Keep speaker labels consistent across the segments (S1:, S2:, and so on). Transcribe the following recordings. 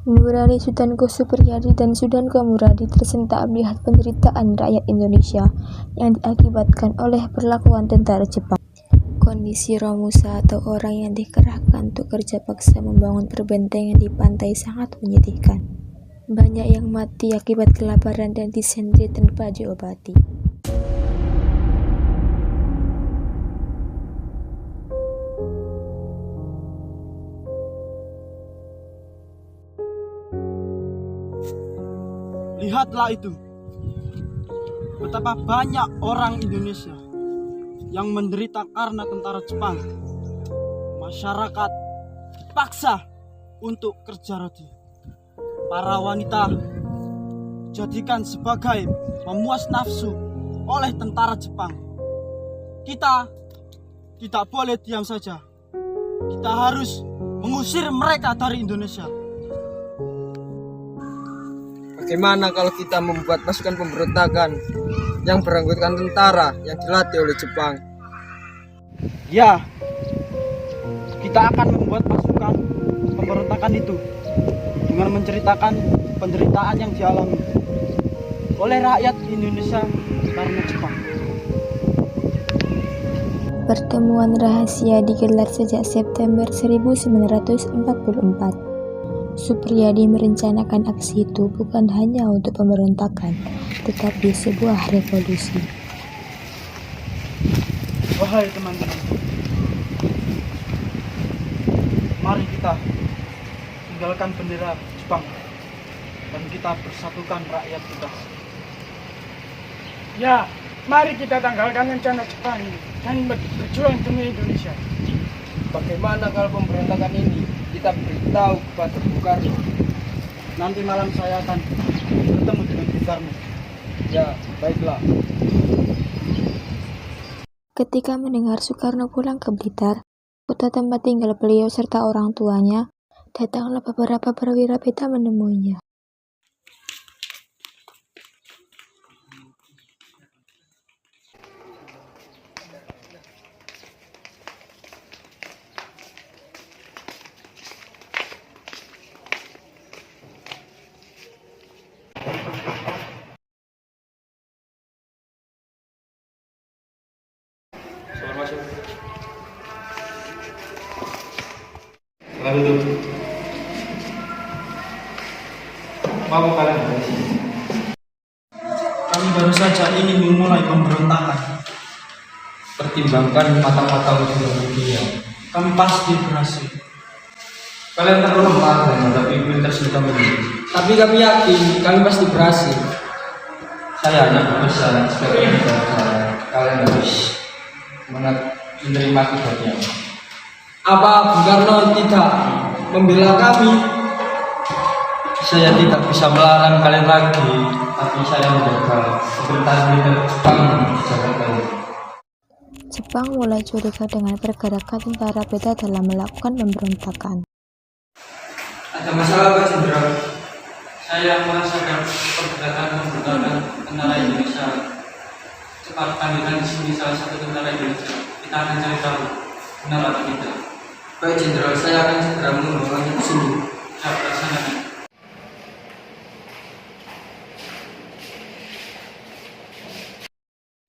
S1: Nurani Sutanko Supriyadi dan Sudanko Muradi tersentak melihat penderitaan rakyat Indonesia yang diakibatkan oleh perlakuan tentara Jepang. Kondisi Romusa atau orang yang dikerahkan untuk kerja paksa membangun perbentengan di pantai sangat menyedihkan. Banyak yang mati akibat kelaparan dan disentri tanpa diobati.
S2: Lihatlah itu, betapa banyak orang Indonesia yang menderita karena tentara Jepang. Masyarakat dipaksa untuk kerja rodi. Para wanita dijadikan sebagai memuas nafsu oleh tentara Jepang. Kita tidak boleh diam saja. Kita harus mengusir mereka dari Indonesia.
S3: Bagaimana kalau kita membuat pasukan pemberontakan yang beranggotakan tentara yang dilatih oleh Jepang?
S2: Ya, kita akan membuat pasukan pemberontakan itu dengan menceritakan penderitaan yang dialami oleh rakyat Indonesia karena Jepang.
S1: Pertemuan rahasia digelar sejak September 1944. Supriyadi merencanakan aksi itu bukan hanya untuk pemberontakan, tetapi sebuah revolusi.
S2: Wahai teman-teman, mari kita tinggalkan bendera Jepang dan kita bersatukan rakyat kita.
S4: Ya, mari kita tanggalkan rencana Jepang ini dan berjuang demi Indonesia.
S3: Bagaimana kalau pemberontakan ini kita beritahu kepada Bung Karno?
S2: Nanti malam saya akan bertemu dengan Bung Karno.
S3: Ya, baiklah.
S1: Ketika mendengar Soekarno pulang ke Blitar, kota tempat tinggal beliau serta orang tuanya, datanglah beberapa perwira peta menemuinya.
S5: Lalu duduk. Mau kalian dari sini?
S2: Kami baru saja ingin memulai pemberontakan.
S5: Pertimbangkan matang-matang dunia.
S2: Kami pasti berhasil.
S5: Kalian terlalu lemah menghadapi militer sedang ini.
S3: Tapi kami yakin kami pasti berhasil.
S5: Saya hanya berpesan sebagai negara. Kalian harus menerima akibatnya.
S3: Apa Bung Karno tidak membela kami?
S5: Saya tidak bisa melarang kalian lagi, tapi saya menjaga pemerintahan militer Jepang di Jakarta.
S1: Jepang mulai curiga dengan pergerakan tentara peta dalam melakukan pemberontakan.
S5: Ada masalah Pak Jenderal? Saya merasakan pergerakan pemberontakan tentara Indonesia. Cepat panggilkan di sini salah satu tentara Indonesia. Kita akan cari tahu benar atau tidak.
S3: Baik Jenderal, saya akan segera membawanya ke sini.
S5: Siap, laksanakan.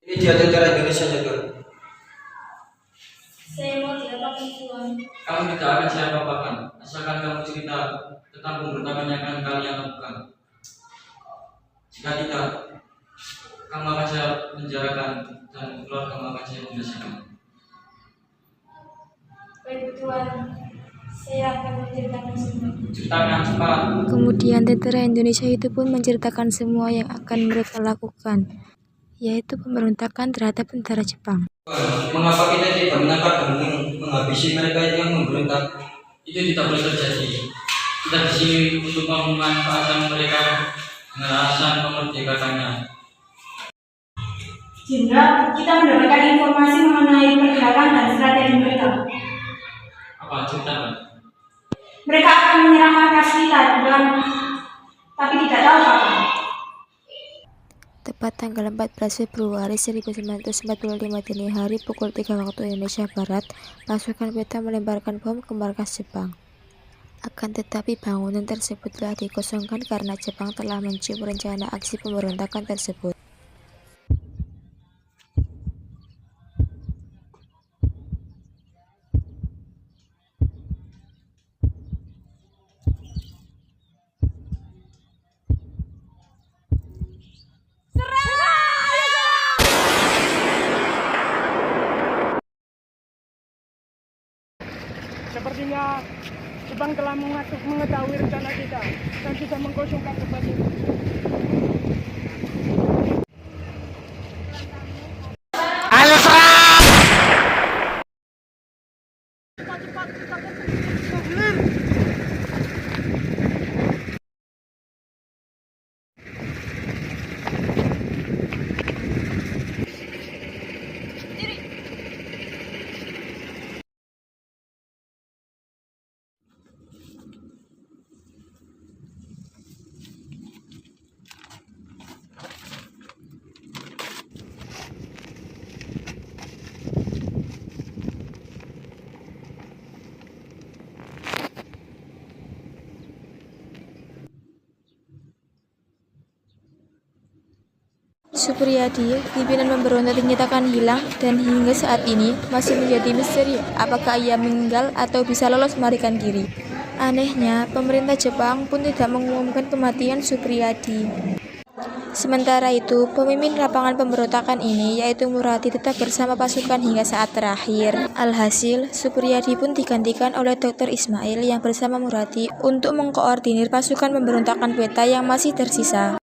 S3: Ini dia tentara Indonesia, Jenderal.
S6: Saya mau diapakan Tuhan?
S5: Kamu tidak akan saya apa-apakan, asalkan kamu cerita tentang pemberontakan yang akan kalian lakukan. Jika tidak, kamu akan saya penjarakan dan keluar kamu akan saya binasakan.
S6: Baik Tuhan, saya akan menceritakan semua.
S5: Ceritakan cepat.
S1: Kemudian tentara Indonesia itu pun menceritakan semua yang akan mereka lakukan, yaitu pemberontakan terhadap tentara Jepang.
S5: Mengapa kita tidak menangkap dan menghabisi mereka yang memberontak? Itu tidak boleh terjadi. Kita di sini untuk memanfaatkan mereka dengan alasan memerdekakannya.
S6: Jenderal, kita mendapatkan informasi mengenai pergerakan dan strategi mereka.
S5: Apa ceritakan?
S6: Mereka akan menyerang markas kita, Tuhan, tapi tidak tahu kapan.
S1: Tepat tanggal 14 Februari 1945 dini hari pukul 3 waktu Indonesia Barat, pasukan peta melemparkan bom ke markas Jepang. Akan tetapi bangunan tersebut telah dikosongkan karena Jepang telah mencium rencana aksi pemberontakan tersebut.
S4: Sepertinya Jepang telah mengetahui rencana kita dan sudah mengkosongkan tempat ini.
S1: Supriyadi, pimpinan pemberontak dinyatakan hilang dan hingga saat ini masih menjadi misteri apakah ia meninggal atau bisa lolos melarikan diri. Anehnya, pemerintah Jepang pun tidak mengumumkan kematian Supriyadi. Sementara itu, pemimpin lapangan pemberontakan ini yaitu Murati tetap bersama pasukan hingga saat terakhir. Alhasil, Supriyadi pun digantikan oleh Dr. Ismail yang bersama Murati untuk mengkoordinir pasukan pemberontakan Beta yang masih tersisa.